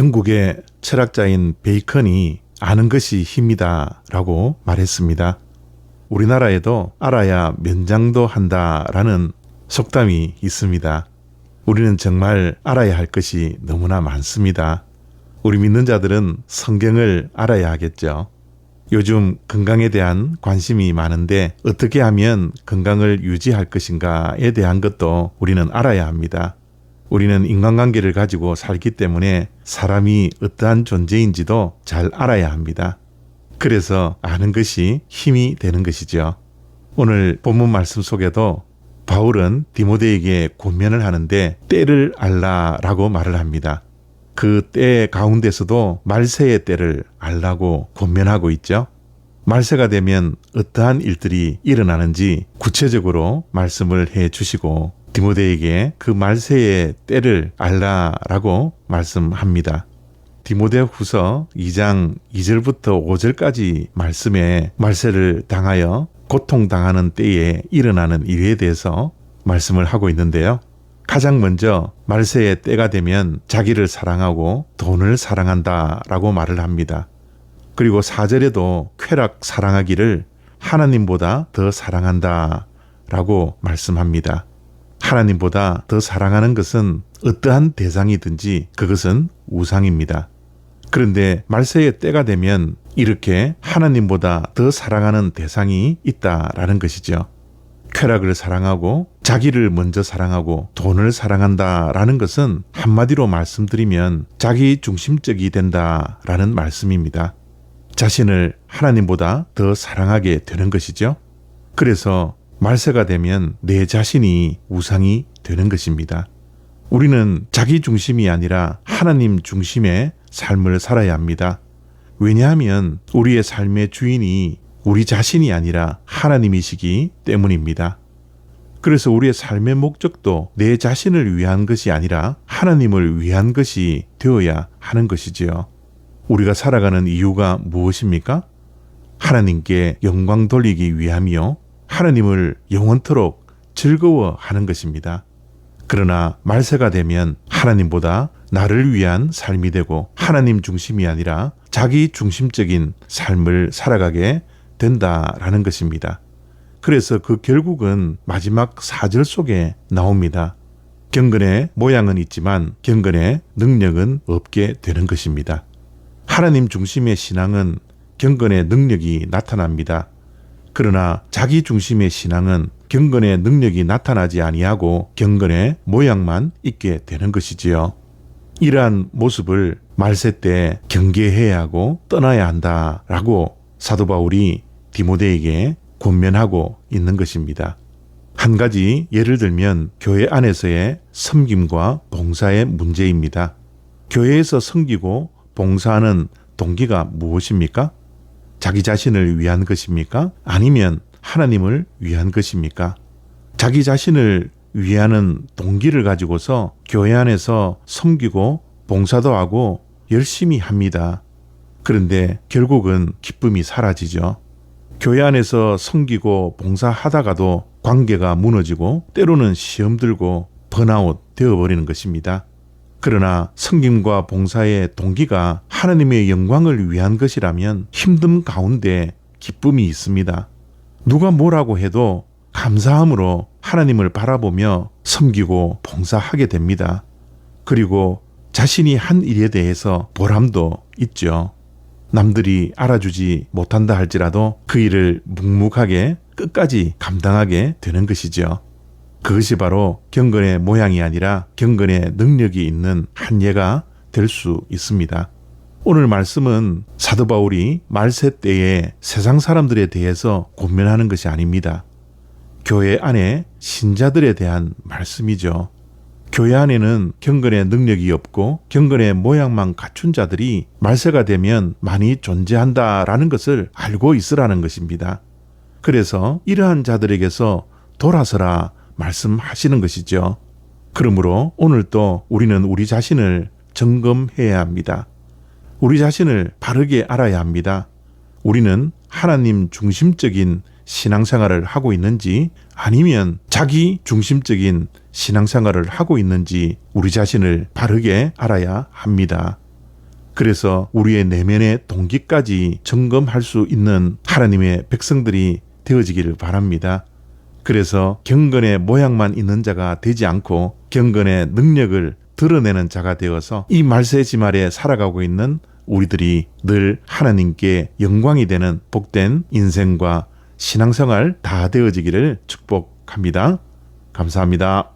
영국의 철학자인 베이컨이 아는 것이 힘이다 라고 말했습니다. 우리나라에도 알아야 면장도 한다라는 속담이 있습니다. 우리는 정말 알아야 할 것이 너무나 많습니다. 우리 믿는 자들은 성경을 알아야 하겠죠. 요즘 건강에 대한 관심이 많은데 어떻게 하면 건강을 유지할 것인가에 대한 것도 우리는 알아야 합니다. 우리는 인간관계를 가지고 살기 때문에 사람이 어떠한 존재인지도 잘 알아야 합니다. 그래서 아는 것이 힘이 되는 것이죠. 오늘 본문 말씀 속에도 바울은 디모데에게 권면을 하는데 때를 알라라고 말을 합니다. 그 때 가운데서도 말세의 때를 알라고 권면하고 있죠. 말세가 되면 어떠한 일들이 일어나는지 구체적으로 말씀을 해 주시고 디모데에게 그 말세의 때를 알라라고 말씀합니다. 디모데후서 2장 2절부터 5절까지 말씀에 말세를 당하여 고통당하는 때에 일어나는 일에 대해서 말씀을 하고 있는데요. 가장 먼저 말세의 때가 되면 자기를 사랑하고 돈을 사랑한다라고 말을 합니다. 그리고 4절에도 쾌락 사랑하기를 하나님보다 더 사랑한다라고 말씀합니다. 하나님보다 더 사랑하는 것은 어떠한 대상이든지 그것은 우상입니다. 그런데 말세의 때가 되면 이렇게 하나님보다 더 사랑하는 대상이 있다라는 것이죠. 쾌락을 사랑하고 자기를 먼저 사랑하고 돈을 사랑한다라는 것은 한마디로 말씀드리면 자기 중심적이 된다라는 말씀입니다. 자신을 하나님보다 더 사랑하게 되는 것이죠. 그래서 말세가 되면 내 자신이 우상이 되는 것입니다. 우리는 자기 중심이 아니라 하나님 중심의 삶을 살아야 합니다. 왜냐하면 우리의 삶의 주인이 우리 자신이 아니라 하나님이시기 때문입니다. 그래서 우리의 삶의 목적도 내 자신을 위한 것이 아니라 하나님을 위한 것이 되어야 하는 것이지요. 우리가 살아가는 이유가 무엇입니까? 하나님께 영광 돌리기 위함이요. 하나님을 영원토록 즐거워하는 것입니다. 그러나 말세가 되면 하나님보다 나를 위한 삶이 되고 하나님 중심이 아니라 자기 중심적인 삶을 살아가게 된다라는 것입니다. 그래서 그 결국은 마지막 4절 속에 나옵니다. 경건의 모양은 있지만 경건의 능력은 없게 되는 것입니다. 하나님 중심의 신앙은 경건의 능력이 나타납니다. 그러나 자기 중심의 신앙은 경건의 능력이 나타나지 아니하고 경건의 모양만 있게 되는 것이지요. 이러한 모습을 말세 때 경계해야 하고 떠나야 한다라고 사도 바울이 디모데에게 권면하고 있는 것입니다. 한 가지 예를 들면 교회 안에서의 섬김과 봉사의 문제입니다. 교회에서 섬기고 봉사하는 동기가 무엇입니까? 자기 자신을 위한 것입니까? 아니면 하나님을 위한 것입니까? 자기 자신을 위하는 동기를 가지고서 교회 안에서 섬기고 봉사도 하고 열심히 합니다. 그런데 결국은 기쁨이 사라지죠. 교회 안에서 섬기고 봉사하다가도 관계가 무너지고 때로는 시험 들고 번아웃 되어버리는 것입니다. 그러나 섬김과 봉사의 동기가 하나님의 영광을 위한 것이라면 힘듦 가운데 기쁨이 있습니다. 누가 뭐라고 해도 감사함으로 하나님을 바라보며 섬기고 봉사하게 됩니다. 그리고 자신이 한 일에 대해서 보람도 있죠. 남들이 알아주지 못한다 할지라도 그 일을 묵묵하게 끝까지 감당하게 되는 것이죠. 그것이 바로 경건의 모양이 아니라 경건의 능력이 있는 한 예가 될 수 있습니다. 오늘 말씀은 사도 바울이 말세 때에 세상 사람들에 대해서 권면하는 것이 아닙니다. 교회 안에 신자들에 대한 말씀이죠. 교회 안에는 경건의 능력이 없고 경건의 모양만 갖춘 자들이 말세가 되면 많이 존재한다라는 것을 알고 있으라는 것입니다. 그래서 이러한 자들에게서 돌아서라 말씀하시는 것이죠. 그러므로 오늘 또 우리는 우리 자신을 점검해야 합니다. 우리 자신을 바르게 알아야 합니다. 우리는 하나님 중심적인 신앙생활을 하고 있는지 아니면 자기 중심적인 신앙생활을 하고 있는지 우리 자신을 바르게 알아야 합니다. 그래서 우리의 내면의 동기까지 점검할 수 있는 하나님의 백성들이 되어지기를 바랍니다. 그래서 경건의 모양만 있는 자가 되지 않고 경건의 능력을 드러내는 자가 되어서 이 말세지말에 살아가고 있는 우리들이 늘 하나님께 영광이 되는 복된 인생과 신앙생활 다 되어지기를 축복합니다. 감사합니다.